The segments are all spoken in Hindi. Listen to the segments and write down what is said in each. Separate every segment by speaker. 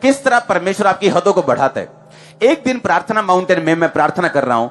Speaker 1: किस तरह परमेश्वर आपकी हदों को बढ़ाता है। एक दिन प्रार्थना माउंटेन में मैं प्रार्थना कर रहा हूं,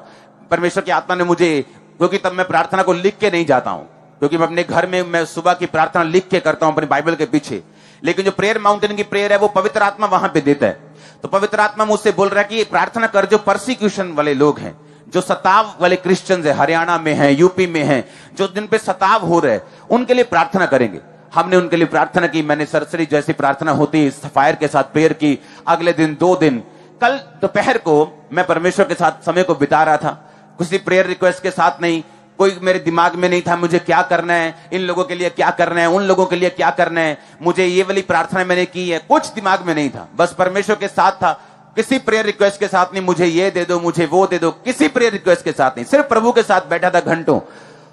Speaker 1: परमेश्वर की आत्मा ने मुझे, क्योंकि तब मैं प्रार्थना को लिख के नहीं जाता हूं, क्योंकि मैं अपने घर में मैं सुबह की प्रार्थना लिख के करता हूं अपनी बाइबल के पीछे, लेकिन जो प्रेयर माउंटेन की प्रेयर है वो पवित्र आत्मा वहां पे देता है। तो पवित्र आत्मा मुझसे बोल रहा है कि प्रार्थना कर, जो परसिक्यूशन वाले लोग हैं, जो सताव वाले क्रिश्चियंस है, हरियाणा में है, यूपी में है, जो जिन पे सताव हो रहे हैं, उनके लिए प्रार्थना करेंगे। हमने उनके लिए प्रार्थना की। मैंने सरसरी जैसी प्रार्थना होती है फायर के साथ प्रेयर की। अगले दिन 2 दिन, कल दोपहर को मैं परमेश्वर के साथ समय को बिता रहा था, किसी प्रेयर रिक्वेस्ट के साथ नहीं, कोई मेरे दिमाग में नहीं था मुझे क्या करना है, इन लोगों के लिए क्या करना है, उन लोगों के लिए क्या करना है, मुझे ये वाली प्रार्थना मैंने की है, कुछ दिमाग में नहीं था, बस परमेश्वर के साथ था। किसी प्रेयर रिक्वेस्ट के साथ नहीं, मुझे ये दे दो, मुझे वो दे दो, किसी प्रेयर रिक्वेस्ट के साथ नहीं, सिर्फ प्रभु के साथ बैठा था घंटों।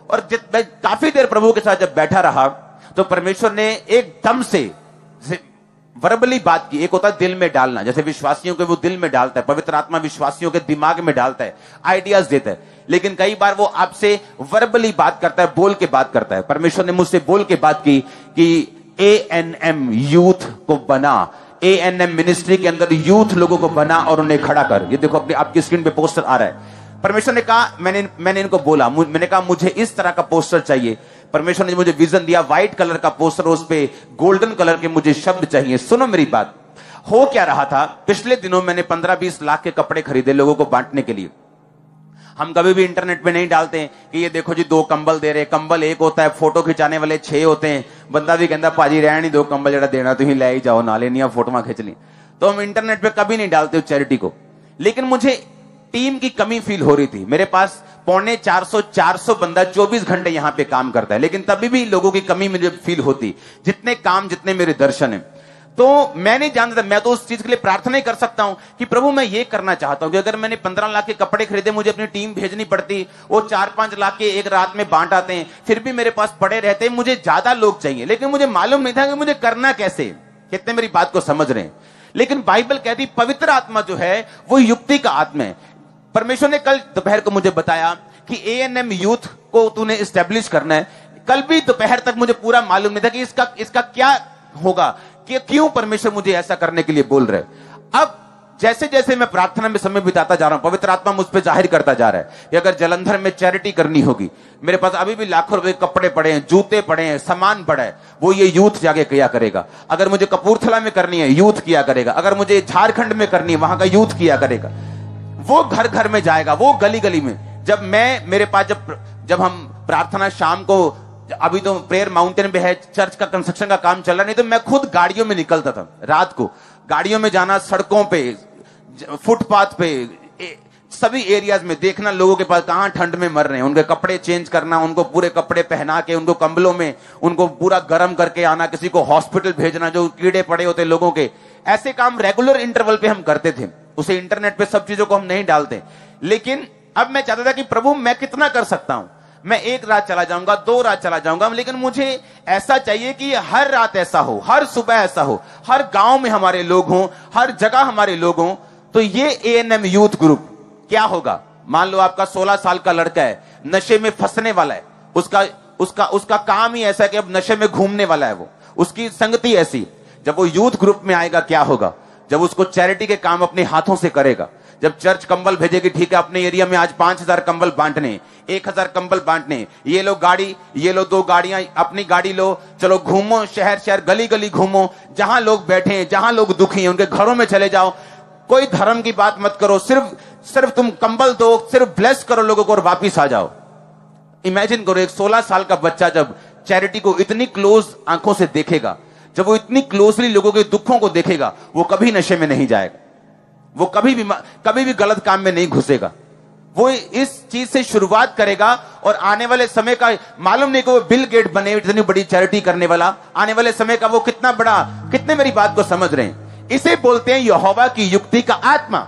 Speaker 1: और मैं काफी देर प्रभु के साथ जब बैठा रहा तो परमेश्वर ने एकदम से वर्बली बात की। एक होता है दिल में डालना, जैसे विश्वासियों के वो दिल में डालता है, पवित्र आत्मा विश्वासियों के दिमाग में डालता है, आइडियाज देता है, लेकिन कई बार वो आपसे वर्बली बात करता है, बोल के बात करता है। परमेश्वर ने मुझसे बोल के बात की कि ANM यूथ को बना, ANM मिनिस्ट्री के अंदर यूथ लोगों को बना और उन्हें खड़ा कर। ये देखो अपनी आपकी स्क्रीन पे पोस्टर आ रहा है। परमेश्वर ने कहा, मैंने इनको बोला, मैंने कहा मुझे इस तरह का पोस्टर चाहिए। परमेश्वर ने मुझे विजन दिया, व्हाइट कलर का पोस्टर, उस पे गोल्डन कलर के मुझे शब्द चाहिए। सुनो मेरी बात, हो क्या रहा था, पिछले दिनों मैंने 15-20 लाख के कपड़े खरीदे लोगों को बांटने के लिए। हम कभी भी इंटरनेट पे नहीं डालते हैं कि ये देखो जी 2 कंबल दे रहे, कंबल एक होता है, फोटो खिंचाने वाले 6 होते हैं। बंदा भी कहता भाजी रहनी 2 कंबल जरा देना तुम ले ही जाओ, ना लेनी फोटो खींच ली। तो हम इंटरनेट पे कभी नहीं डालते चैरिटी को। लेकिन मुझे टीम की कमी फील हो रही थी। मेरे पास 450 बंदा 24 घंटे यहां पे काम करता है, लेकिन तभी भी लोगों की कमी मुझे फील होती, जितने काम जितने मेरे दर्शन है। तो मैं नहीं जानता था, मैं तो उस चीज के लिए प्रार्थना ही कर सकता हूं कि प्रभु मैं ये करना चाहता हूं कि अगर मैंने 15 लाख के कपड़े खरीदे, मुझे अपनी टीम भेजनी पड़ती, वो 4-5 लाख के एक रात में बांट आते हैं, फिर भी मेरे पास पड़े रहते, मुझे ज्यादा लोग चाहिए, लेकिन मुझे मालूम नहीं था कि मुझे करना कैसे। कितने मेरी बात को समझ रहे हैं। लेकिन बाइबल कहती पवित्र आत्मा जो है वो युक्ति का आत्मा है। परमेश्वर ने कल दोपहर को मुझे बताया कि ANM यूथ को तूने एस्टेब्लिश करना है। कल भी दोपहर तक मुझे पूरा मालूम नहीं था कि इसका क्या होगा, कि क्यों परमेश्वर मुझे ऐसा करने के लिए बोल रहे। अब जैसे जैसे मैं प्रार्थना में समय बिताता जा रहा हूं, पवित्र आत्मा मुझ पर जाहिर करता जा रहा है कि अगर जलंधर में चैरिटी करनी होगी, मेरे पास अभी भी लाखों रुपए कपड़े पड़े हैं, जूते पड़े हैं, सामान पड़ा है, वो ये यूथ जाके किया करेगा। अगर मुझे कपूरथला में करनी है, यूथ किया करेगा। अगर मुझे झारखंड में करनी है, वहां का यूथ किया करेगा। वो घर घर में जाएगा, वो गली गली में। जब मैं मेरे पास जब हम प्रार्थना शाम को, अभी तो प्रेयर माउंटेन पे है, चर्च का कंस्ट्रक्शन का काम चल रहा, नहीं तो मैं खुद गाड़ियों में निकलता था रात को, गाड़ियों में जाना, सड़कों पे, फुटपाथ पे, सभी एरियाज में देखना लोगों के पास कहां ठंड में मर रहे हैं, उनके कपड़े चेंज करना, उनको पूरे कपड़े पहना के, उनको कंबलों में उनको पूरा गर्म करके आना, किसी को हॉस्पिटल भेजना जो कीड़े पड़े होते लोगों के। ऐसे काम रेगुलर इंटरवल पे हम करते थे। उसे इंटरनेट पे सब चीजों को हम नहीं डालते। लेकिन अब मैं चाहता था कि प्रभु मैं कितना कर सकता हूं। मैं 1 रात चला जाऊंगा, 2 रात चला जाऊंगा, लेकिन मुझे ऐसा चाहिए कि हर रात ऐसा हो, हर सुबह ऐसा हो, हर गांव में हमारे लोग हों, हर जगह हमारे लोग हों। तो ये ANM यूथ ग्रुप क्या होगा, मान लो आपका 16 साल का लड़का है, नशे में फंसने वाला है, उसका काम ही ऐसा है कि अब नशे में घूमने वाला है, वो उसकी संगति ऐसी। जब वो यूथ ग्रुप में आएगा क्या होगा, जब उसको चैरिटी के काम अपने हाथों से करेगा, जब चर्च कंबल भेजेगी, ठीक है अपने एरिया में आज 5000 कंबल बांटने, 1000 कंबल बांटने, ये लो गाड़ी, ये लो 2 गाड़ियां, अपनी गाड़ी लो, चलो घूमो, शहर शहर गली गली घूमो, जहां लोग बैठे हैं, जहां लोग दुखी हैं उनके घरों में चले जाओ। कोई धर्म की बात मत करो, सिर्फ तुम कंबल दो, सिर्फ ब्लेस करो लोगों को और वापिस आ जाओ। इमेजिन करो एक 16 साल का बच्चा जब चैरिटी को इतनी क्लोज आंखों से देखेगा, जब वो इतनी क्लोजली लोगों के दुखों को देखेगा, वो कभी नशे में नहीं जाएगा, वो कभी भी गलत काम में नहीं घुसेगा। वो इस चीज से शुरुआत करेगा और आने वाले समय का मालूम नहीं कि वो बिल गेट बने इतनी बड़ी चैरिटी करने वाला, आने वाले समय का वो कितना बड़ा, कितने मेरी बात को समझ रहे हैं। इसे बोलते हैं यहोवा की युक्ति का आत्मा।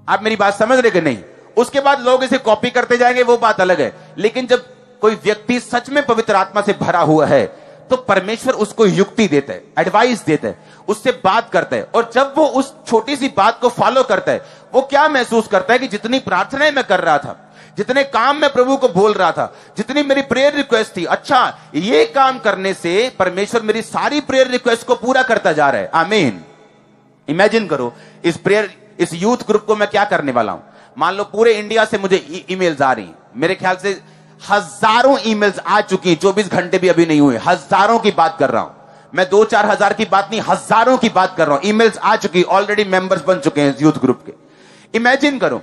Speaker 1: आप मेरी बात समझ रहे कि नहीं? उसके बाद लोग इसे कॉपी करते जाएंगे, वो बात अलग है। लेकिन जब कोई व्यक्ति सच में पवित्र आत्मा से भरा हुआ है तो परमेश्वर उसको युक्ति देता है, एडवाइस देता है, उससे बात करता है। और जब वो उस छोटी सी बात को फॉलो करता है, वो क्या महसूस करता है कि जितनी प्रार्थनाएं मैं कर रहा था, जितने काम मैं प्रभु को बोल रहा था, जितनी मेरी प्रेयर रिक्वेस्ट थी, अच्छा ये काम करने से परमेश्वर मेरी सारी प्रेयर रिक्वेस्ट को पूरा करता जा रहा है। आमीन। इमेजिन करो इस प्रेयर, इस यूथ ग्रुप को मैं क्या करने वाला हूं। मान लो पूरे इंडिया से मुझे ईमेल्स आ रही हैं, मेरे ख्याल से हजारों ईमेल्स आ चुकी, 24 घंटे भी अभी नहीं हुए, हजारों की बात कर रहा हूं मैं, 2-4 हजार की बात नहीं, हजारों की बात कर रहा हूं। ईमेल्स आ चुकी, ऑलरेडी मेंबर्स बन चुके हैं इस यूथ ग्रुप के। इमेजिन करो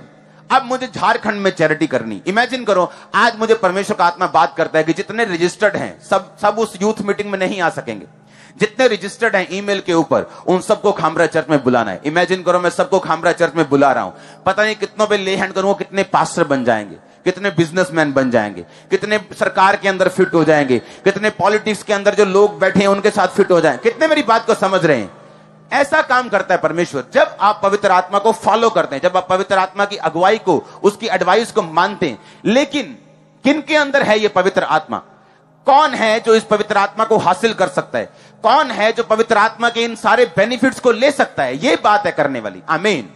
Speaker 1: अब मुझे झारखंड में चैरिटी करनी। इमेजिन करो आज मुझे परमेश्वर का आत्मा बात करता है कि जितने रजिस्टर्ड हैं सब उस यूथ मीटिंग में नहीं आ सकेंगे। जितने रजिस्टर्ड हैं ईमेल के ऊपर, उन सबको खामरा चर्च में बुलाना है। इमेजिन करो मैं सबको खामरा चर्च में बुला रहा हूं, पता नहीं कितनों पे ले हैंड करूंगा, कितने पास्टर बन जाएंगे, कितने बिजनेसमैन बन जाएंगे, कितने सरकार के अंदर फिट हो जाएंगे, कितने पॉलिटिक्स के अंदर जो लोग बैठे हैं उनके साथ फिट हो जाएंगे। कितने मेरी बात को समझ रहे हैं? ऐसा काम करता है परमेश्वर। जब आप पवित्र आत्मा को फॉलो करते हैं, जब आप पवित्र आत्मा की अगुवाई को, उसकी एडवाइस को मानते हैं। लेकिन किन के अंदर है यह पवित्र आत्मा? कौन है जो इस पवित्र आत्मा को हासिल कर सकता है? कौन है जो पवित्र आत्मा के इन सारे बेनिफिट्स को ले सकता है? यह बात है करने वाली। आमीन।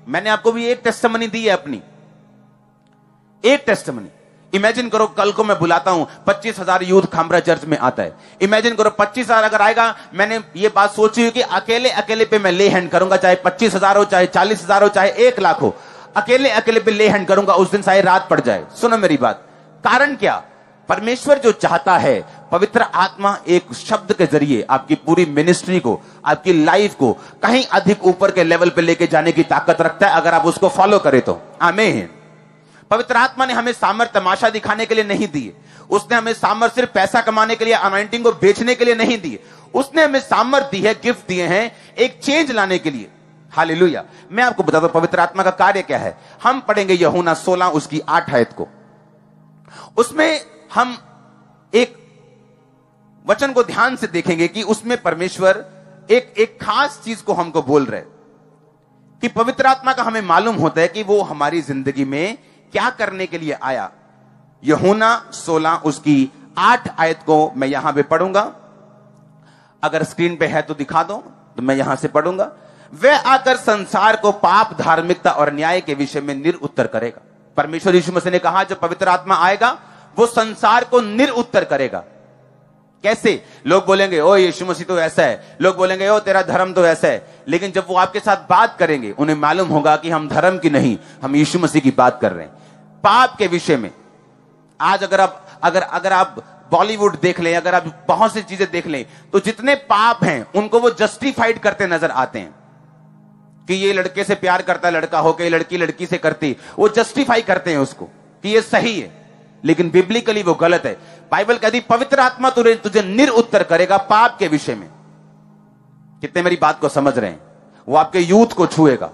Speaker 1: मैंने आपको भी एक टेस्टिमनी दी है, अपनी एक टेस्टिमनी। इमेजिन करो कल को मैं बुलाता हूं 25,000 यूथ खामरा चर्च में आता है। इमेजिन करो 25,000 अगर आएगा, मैंने ये बात सोची हुई कि अकेले अकेले पे मैं ले हैंड करूंगा, चाहे 25,000 हो, चाहे 40,000 हो, चाहे 1 लाख हो, अकेले अकेले पे ले हैंड करूंगा। उस दिन सारी रात पड़ जाए। सुनो मेरी बात, कारण क्या? परमेश्वर जो चाहता है, पवित्र आत्मा एक शब्द के जरिए आपकी पूरी मिनिस्ट्री को, आपकी लाइफ को कहीं अधिक ऊपर के लेवल पे लेके जाने की ताकत रखता है, अगर आप उसको फॉलो करें तो। आमीन। पवित्र आत्मा ने हमें सामर्थ तमाशा दिखाने के लिए नहीं दी। उसने हमें सामर्थ सिर्फ पैसा कमाने के लिए, अनॉइंटिंग को बेचने के लिए नहीं दी। उसने हमें सामर्थ दी है, गिफ्ट दिए हैं एक चेंज लाने के लिए। हालेलुया। मैं आपको बताता हूं पवित्र आत्मा का कार्य क्या है। हम पढ़ेंगे यूहन्ना 16 उसकी 8 आयत को। उसमें हम एक वचन को ध्यान से देखेंगे कि उसमें परमेश्वर एक खास चीज को हमको बोल रहे कि पवित्र आत्मा का हमें मालूम होता है कि वो हमारी जिंदगी में क्या करने के लिए आया। यूहन्ना 16 उसकी 8 आयत को मैं यहां पे पढ़ूंगा। अगर स्क्रीन पे है तो दिखा दो, तो मैं यहां से पढ़ूंगा। वह आकर संसार को पाप, धार्मिकता और न्याय के विषय में निरुत्तर करेगा। परमेश्वर यीशु मसीह ने कहा जब पवित्र आत्मा आएगा वो संसार को निरुत्तर करेगा। कैसे? लोग बोलेंगे ओ यीशु मसीह तो ऐसा है, लोग बोलेंगे ओ तेरा धर्म तो ऐसा है, लेकिन जब वो आपके साथ बात करेंगे उन्हें मालूम होगा कि हम धर्म की नहीं, हम यीशु मसीह की बात कर रहे हैं। पाप के विषय में आज अगर आप बॉलीवुड देख लें, अगर आप बहुत सी चीजें देख लें, तो जितने पाप हैं उनको वो जस्टिफाइड करते नजर आते हैं कि ये लड़के से प्यार करता है लड़का होकर, लड़की लड़की से करती, वो जस्टिफाई करते हैं उसको कि ये सही है, लेकिन बिब्लिकली वो गलत है। बाइबल कहती पवित्र आत्मा तुझे निरुत्तर करेगा पाप के विषय में। कितने मेरी बात को समझ रहे हैं? वो आपके यूथ को छुएगा,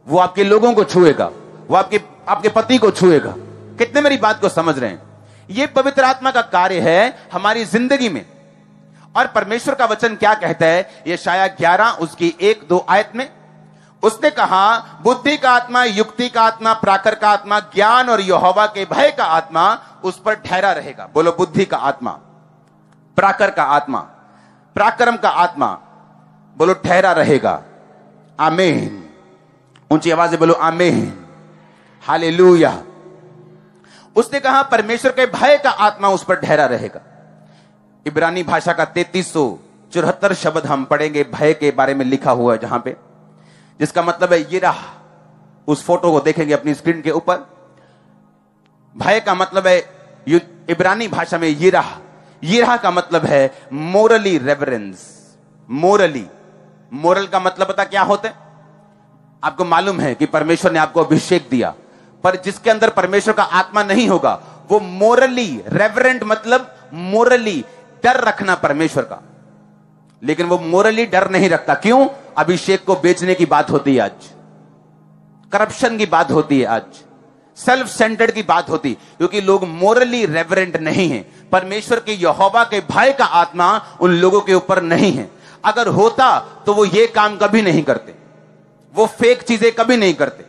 Speaker 1: वो आपके लोगों को छुएगा, वो आपके पति को छुएगा। कितने मेरी बात को समझ रहे हैं? ये पवित्र आत्मा का कार्य है हमारी जिंदगी में। और परमेश्वर का वचन क्या कहता है? यशायाह 11 उसकी 1-2 आयत में उसने कहा बुद्धि का आत्मा, युक्ति का आत्मा, प्राकर का आत्मा, ज्ञान और यहोवा के भय का आत्मा उस पर ठहरा रहेगा। बोलो बुद्धि का आत्मा, प्राकर का आत्मा, पराक्रम का आत्मा, बोलो ठहरा रहेगा। आमीन। ऊंची आवाज से बोलो आमीन। हालेलुया। उसने कहा परमेश्वर के भय का आत्मा उस पर ठहरा रहेगा। इब्रानी भाषा का 3374 शब्द हम पढ़ेंगे भय के बारे में लिखा हुआ है, जहां पे जिसका मतलब है यिरह। उस फोटो को देखेंगे अपनी स्क्रीन के ऊपर। भय का मतलब है इब्रानी भाषा में यिरह। यिरह का मतलब है मोरली रेवरेंस। मोरल का मतलब पता क्या होता है? आपको मालूम है कि परमेश्वर ने आपको अभिषेक दिया, पर जिसके अंदर परमेश्वर का आत्मा नहीं होगा वो मोरली रेवरेंट, मतलब मोरली डर रखना परमेश्वर का, लेकिन वो मोरली डर नहीं रखता। क्यों? अभिषेक को बेचने की बात होती है आज, करप्शन की बात होती है आज, सेल्फ सेंटर्ड की बात होती, क्योंकि लोग मोरली रेवरेंट नहीं है। परमेश्वर के यहोवा के भय का आत्मा उन लोगों के ऊपर नहीं है। अगर होता तो वो ये काम कभी नहीं करते, वो फेक चीजें कभी नहीं करते,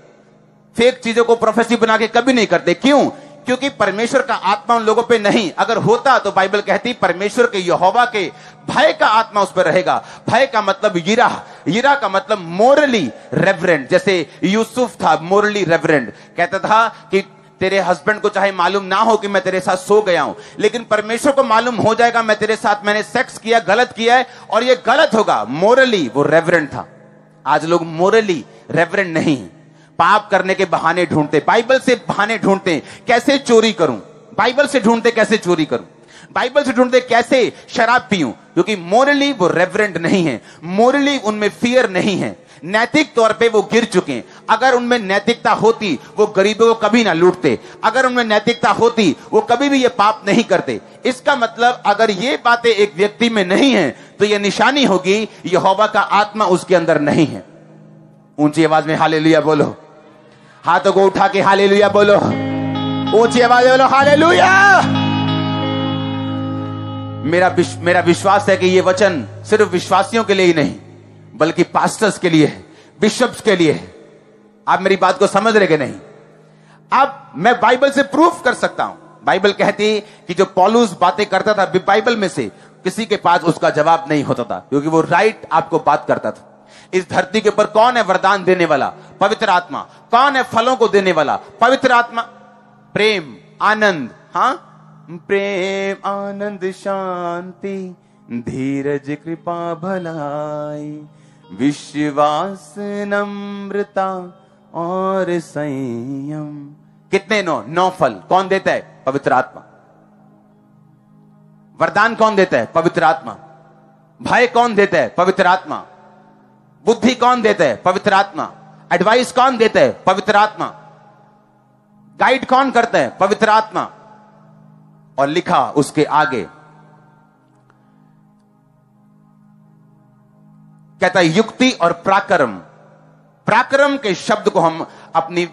Speaker 1: फेक चीजों को प्रोफेसी बना के कभी नहीं करते। क्यों? क्योंकि परमेश्वर का आत्मा उन लोगों पे नहीं। अगर होता तो बाइबल कहती परमेश्वर के यहोवा के भय का आत्मा उस पर रहेगा। भय का मतलब यिरह, यिरह का मतलब मोरली रेवरेंट। जैसे यूसुफ था मोरली रेवरेंट, कहता था कि तेरे हस्बैंड को चाहे मालूम ना हो कि मैं तेरे साथ सो गया हूं, लेकिन परमेश्वर को मालूम हो जाएगा मैं तेरे साथ मैंने सेक्स किया, गलत किया है और ये गलत होगा। मोरली वो रेवरेंट था। आज लोग मोरली रेवरेंड नहीं, पाप करने के बहाने ढूंढते, बाइबल से बहाने ढूंढते, कैसे चोरी करूं, बाइबल से ढूंढते कैसे चोरी करूं, बाइबल से ढूंढते कैसे शराब पीऊं, क्योंकि मोरली वो रेवरेंड नहीं है, मोरली उनमें फियर नहीं है, नैतिक तौर पे वो गिर चुके हैं। अगर उनमें नैतिकता होती वो गरीबों को कभी ना लूटते, अगर उनमें नैतिकता होती वो कभी भी ये पाप नहीं करते। इसका मतलब अगर ये बातें एक व्यक्ति में नहीं है तो ये निशानी होगी यहोवा का आत्मा उसके अंदर नहीं है। ऊंची आवाज में हालेलुया बोलो, हाथों को उठा के हालेलुया बोलो, ऊंची आवाज में बोलो हालेलुया। मेरा विश्वास है कि ये वचन सिर्फ विश्वासियों के लिए ही नहीं बल्कि पास्टर्स के लिए है, बिशप्स के लिए है। आप मेरी बात को समझ रहे कि नहीं? अब मैं बाइबल से प्रूफ कर सकता हूं। बाइबल कहती कि जो पौलुस बातें करता था बाइबल में से किसी के पास उसका जवाब नहीं होता था, क्योंकि वो राइट आपको बात करता था। इस धरती के ऊपर कौन है वरदान देने वाला? पवित्र आत्मा। कौन है फलों को देने वाला? पवित्र आत्मा। प्रेम, आनंद, हाँ, प्रेम, आनंद, शांति, धीरज, कृपा, भलाई, विश्वास, नम्रता और संयम। कितने? 9 फल। कौन देता है? पवित्र आत्मा। वरदान कौन देता है? पवित्र आत्मा। भय कौन देता है? पवित्र आत्मा। बुद्धि कौन देता है? पवित्र आत्मा। एडवाइस कौन देता है? पवित्र आत्मा। गाइड कौन करता है? पवित्र आत्मा। और लिखा उसके आगे, कहता है युक्ति और पराक्रम। पराक्रम के शब्द को हम अपनी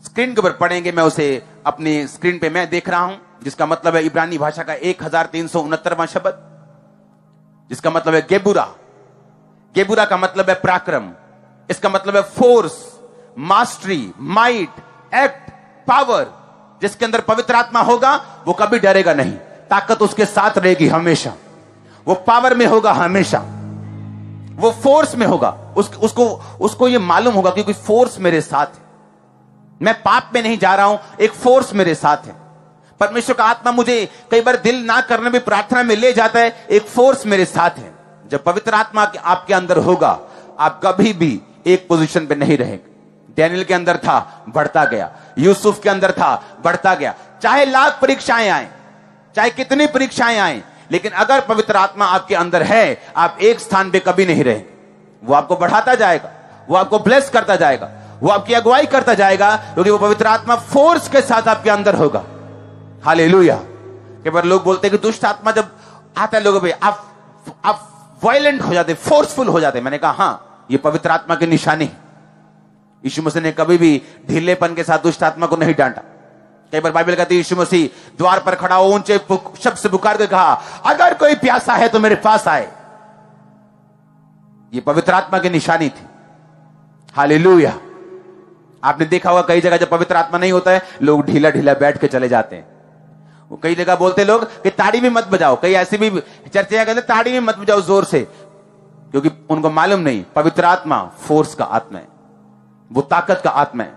Speaker 1: स्क्रीन के ऊपर पढ़ेंगे। मैं उसे अपनी स्क्रीन पे मैं देख रहा हूं, जिसका मतलब है इब्रानी भाषा का 1369वां शब्द, जिसका मतलब है गेबुरा। गेबुरा का मतलब है पराक्रम। इसका मतलब है force, mastery, might, act, power. जिसके अंदर पवित्र आत्मा होगा वो कभी डरेगा नहीं, ताकत उसके साथ रहेगी हमेशा, वो पावर में होगा हमेशा, वो फोर्स में होगा। उसको ये मालूम होगा कि कोई फोर्स मेरे साथ है, मैं पाप में नहीं जा रहा हूं, एक फोर्स मेरे साथ है। परमेश्वर का आत्मा मुझे कई बार दिल ना करने में प्रार्थना में ले जाता है, एक फोर्स मेरे साथ है। जब पवित्र आत्मा आपके अंदर होगा आप कभी भी एक पोजीशन पे नहीं रहेंगे। डैनियल के अंदर था, बढ़ता गया। यूसुफ के अंदर था, बढ़ता गया। चाहे लाख परीक्षाएं आए, चाहे कितनी परीक्षाएं आए, लेकिन अगर पवित्र आत्मा आपके अंदर है आप एक स्थान पे कभी नहीं रहेंगे। वो आपको बढ़ाता जाएगा, वो आपको ब्लेस करता जाएगा, वो आपकी अगुवाई करता जाएगा, क्योंकि वो पवित्र आत्मा फोर्स के साथ आपके अंदर होगा। हालेलुया। कई बार लोग बोलते हैं कि दुष्ट आत्मा जब आता है लोगों पे आप वायलेंट हो जाते, फोर्सफुल हो जाते। मैंने कहा हाँ, ये पवित्र आत्मा की निशानी है। यीशु मसीह ने कभी भी ढीलेपन के साथ दुष्ट आत्मा को नहीं डांटा। कई बार बाइबल कहती है यीशु मसीह द्वार पर खड़ा हो ऊंचे शब्द से पुकार कर कहा, अगर कोई प्यासा है तो मेरे पास आए। ये पवित्र आत्मा की निशानी थी। हालेलुया। आपने देखा होगा कई जगह जब पवित्र आत्मा नहीं होता है लोग ढीला ढीला बैठ के चले जाते हैं। वो कई जगह बोलते लोग कि ताड़ी भी मत बजाओ, कई ऐसी भी चर्चाएं कहते ताड़ी भी मत बजाओ जोर से, क्योंकि उनको मालूम नहीं पवित्र आत्मा फोर्स का आत्मा है, वो ताकत का आत्मा है।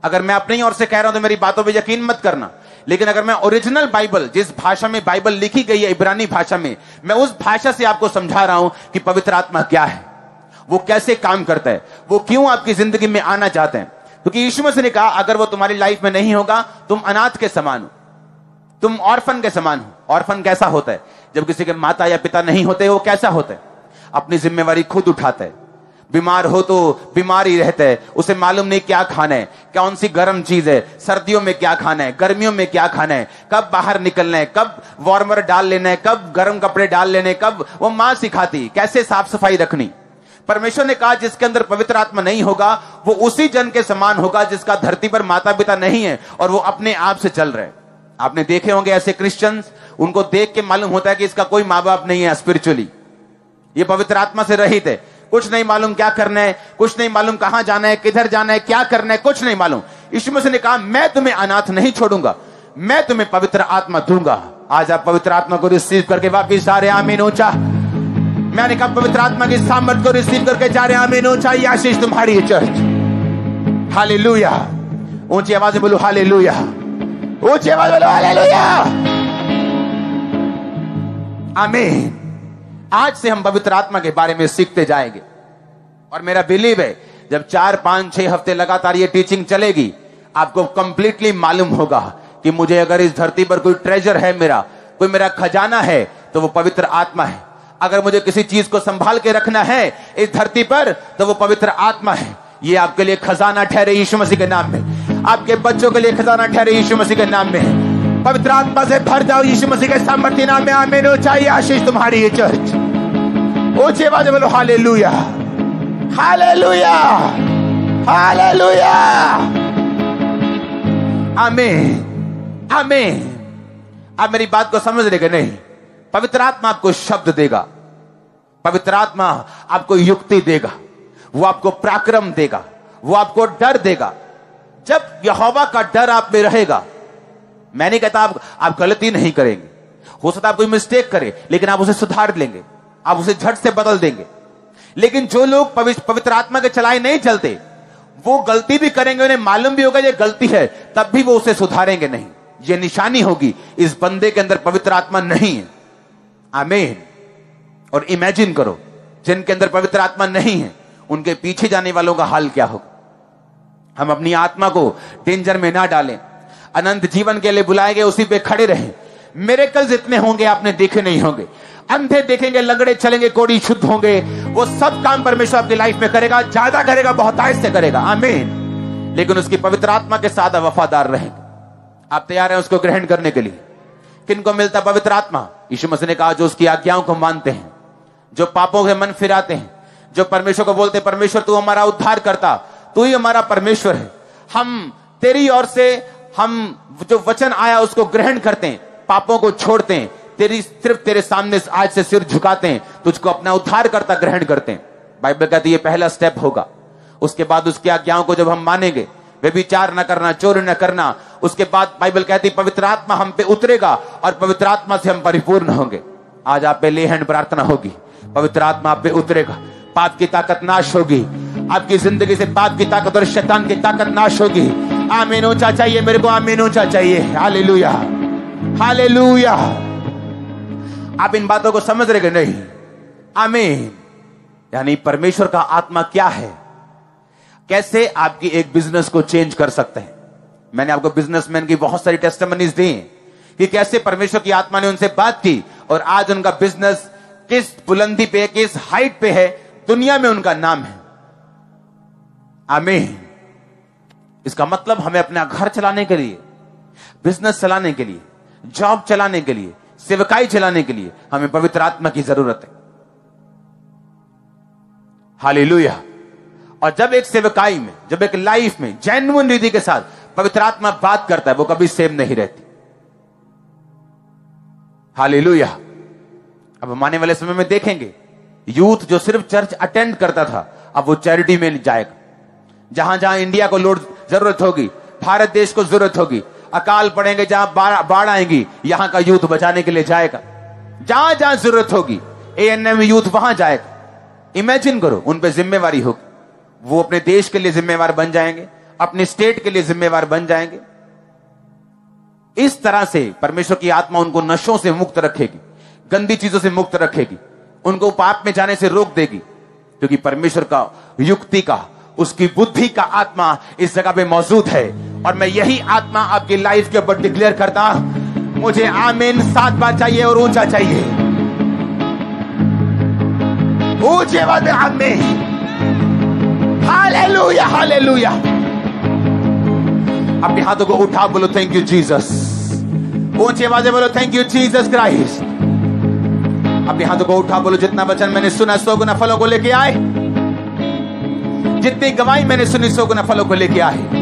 Speaker 1: अगर मैं अपनी ओर से कह रहा हूं तो मेरी बातों पे यकीन मत करना, लेकिन अगर मैं ओरिजिनल बाइबल, जिस भाषा में बाइबल लिखी गई है इब्रानी भाषा में, मैं उस भाषा से आपको समझा रहा हूं कि पवित्र आत्मा क्या है, वो कैसे काम करता है, वो क्यों आपकी जिंदगी में आना चाहते हैं। क्योंकि यीशु मसीह ने कहा अगर वो तुम्हारी लाइफ में नहीं होगा तुम अनाथ के समान हो, तुम ऑर्फन के समान हो। ऑर्फन कैसा होता है? जब किसी के माता या पिता नहीं होते, वो कैसा होता है? अपनी जिम्मेवारी खुद उठाता है। बीमार हो तो बीमार ही रहता है, उसे मालूम नहीं क्या खाना है, कौन सी गर्म चीज है, सर्दियों में क्या खाना है, गर्मियों में क्या खाना है, कब बाहर निकलना है, कब वार्मर डाल लेना है, कब गर्म कपड़े डाल लेने, कब, वो मां सिखाती कैसे साफ सफाई रखनी। परमेश्वर ने कहा जिसके अंदर पवित्र आत्मा नहीं होगा वो उसी जन के समान होगा जिसका धरती पर माता पिता नहीं है और वो अपने आप से चल रहे हैं। आपने देखे होंगे ऐसे क्रिश्चियंस, उनको देख के मालूम होता है कि इसका कोई माँ बाप नहीं है स्पिरिचुअली, ये पवित्र आत्मा से रहित है, कुछ नहीं मालूम क्या करना है, कुछ नहीं मालूम कहां जाना है, किधर जाना है, क्या करना है, कुछ नहीं मालूम। यीशु मसीह ने कहा मैं तुम्हें अनाथ नहीं छोड़ूंगा, मैं तुम्हें पवित्र आत्मा दूंगा। आज आप पवित्र आत्मा को रिसीव करके वापिस जा रहे हैं, आमीन ऊंचा। मैंने कहा पवित्र आत्मा की सामर्थ को रिसीव करके जा रहे हैं, आमीन ऊंचा। ये आशीष तुम्हारी है चर्च। हालेलुया। ऊंची आवाज में बोलो हालेलुया, ऊंची आवाज बोलो हालेलुया, आमीन। आज से हम पवित्र आत्मा के बारे में सीखते जाएंगे। और मेरा बिलीव है जब 4, 5, 6 हफ्ते लगातार ये टीचिंग चलेगी, आपको कंप्लीटली मालूम होगा कि मुझे अगर इस धरती पर कोई ट्रेजर है, मेरा कोई मेरा खजाना है, तो वो पवित्र आत्मा है। अगर मुझे किसी चीज को संभाल के रखना है इस धरती पर, तो वो पवित्र आत्मा है। ये आपके लिए खजाना ठहरे यीशु मसीह के नाम में, आपके बच्चों के लिए खजाना ठहरे यीशु मसीह के नाम में। पवित्र आत्मा से भर जाओ यीशु मसीह के सामर्थ्य नाम में। आमीन हो चाहिए आशीष तुम्हारी ये चर्च। ऊंची आवाज बोलो हालेलुया, हालेलुया, हालेलुया, आमीन, आमीन। आप मेरी बात को समझ रहे कि नहीं? पवित्र आत्मा आपको शब्द देगा, पवित्र आत्मा आपको युक्ति देगा, वो आपको पराक्रम देगा, वो आपको डर देगा। जब यहोवा का डर आप में रहेगा, मैं नहीं कहता आप गलती नहीं करेंगे, हो सकता है आप कोई मिस्टेक करें, लेकिन आप उसे सुधार लेंगे, आप उसे झट से बदल देंगे। लेकिन जो लोग पवित्र आत्मा के चलाए नहीं चलते, वो गलती भी करेंगे, उन्हें मालूम भी होगा ये गलती है, तब भी वो उसे सुधारेंगे नहीं। ये निशानी होगी इस बंदे के अंदर पवित्र आत्मा नहीं है। आमीन। और इमेजिन करो, जिनके अंदर पवित्र आत्मा नहीं है, उनके पीछे जाने वालों का हाल क्या होगा। हम अपनी आत्मा को डेंजर में ना डालें, अनंत जीवन के लिए बुलाए गए उसी पे खड़े रहें। मिरेकल्स इतने होंगे आपने देखे नहीं होंगे, अंधे देखेंगे, लंगड़े चलेंगे, कोढ़ी शुद्ध होंगे। वो सब काम परमेश्वर आपकी लाइफ में करेगा, ज्यादा करेगा, बहुतायत से करेगा। आमीन। लेकिन उसकी पवित्र आत्मा के साथ वफादार रहेंगे। आप तैयार हैं उसको ग्रहण करने के लिए? किनको मिलता पवित्र आत्मा? यीशु मसीह ने कहा जो उसकी आज्ञाओं को मानते हैं, जो पापों के मन फिराते हैं, जो परमेश्वर को बोलते परमेश्वर तू हमारा उद्धार करता, तू ही हमारा परमेश्वर है, हम तेरी ओर से हम जो वचन आया उसको ग्रहण करते हैं, पापों को छोड़ते हैं, सिर्फ तेरे सामने आज से सिर झुकाते हैं, तुझको अपना उद्धार करता ग्रहण करते हैं। बाइबल कहती है ये पहला स्टेप होगा। उसके बाद उसकी आज्ञाओं को जब हम मानेंगे, व्यभिचार न करना, चोरी न करना, उसके बाद बाइबल कहती पवित्र आत्मा हम पे उतरेगा और पवित्र आत्मा से हम परिपूर्ण होंगे। आज आप पे ले हैंड प्रार्थना होगी, पवित्र आत्मा आप पे उतरेगा, पाप की ताकत नाश होगी, आपकी जिंदगी से पाप की ताकत और शैतान की ताकत नाश होगी। आमीन ऊंचा चाहिए मेरे को, आमीन ऊंचा चाहिए। Hallelujah, hallelujah. आप इन बातों को समझ रहे कि नहीं? आमीन। यानी परमेश्वर का आत्मा क्या है, कैसे आपकी एक बिजनेस को चेंज कर सकते हैं। मैंने आपको बिजनेसमैन की बहुत सारी टेस्टिमनीज दी कि कैसे परमेश्वर की आत्मा ने उनसे बात की और आज उनका बिजनेस किस बुलंदी पे, किस हाइट पे है, दुनिया में उनका नाम है। आमीन। इसका मतलब हमें अपना घर चलाने के लिए, बिजनेस चलाने के लिए, जॉब चलाने के लिए, सेवकाई चलाने के लिए हमें पवित्र आत्मा की जरूरत है। हालेलुया। और जब एक सेवकाई में, जब एक लाइफ में जेन्युइन रीति के साथ पवित्र आत्मा बात करता है, वो कभी सेम नहीं रहती। हालेलुया। अब हम आने वाले समय में देखेंगे यूथ जो सिर्फ चर्च अटेंड करता था, अब वो चैरिटी में जाएगा। जहां जहां इंडिया को लोड जरूरत होगी, भारत देश को जरूरत होगी, अकाल पड़ेंगे, जहां बाढ़ आएंगी, यहां का यूथ बचाने के लिए जाएगा। जहां जहां जरूरत होगी ANM यूथ वहां जाएगा। इमेजिन करो, उन पे जिम्मेवारी होगी, वो अपने देश के लिए जिम्मेवार बन जाएंगे, अपने स्टेट के लिए जिम्मेवार बन जाएंगे। इस तरह से परमेश्वर की आत्मा उनको नशों से मुक्त रखेगी, गंदी चीजों से मुक्त रखेगी, उनको पाप में जाने से रोक देगी, क्योंकि परमेश्वर का युक्ति का, उसकी बुद्धि का आत्मा इस जगह पे मौजूद है। और मैं यही आत्मा आपकी लाइफ के ऊपर डिक्लेयर करता, मुझे आमीन 7 बार चाहिए और ऊंचा चाहिए, ऊंचे वाले आमीन। Hallelujah, hallelujah. अपने हाथों को उठा बोलो थैंक यू जीसस। ऊंची आवाज़ बोलो थैंक यू जीसस क्राइस्ट। अपने हाथों को उठा बोलो जितना वचन मैंने सुना 100 गुना फलों को लेके आए, जितनी गवाही मैंने सुनी 100 गुना फलों को लेके आए।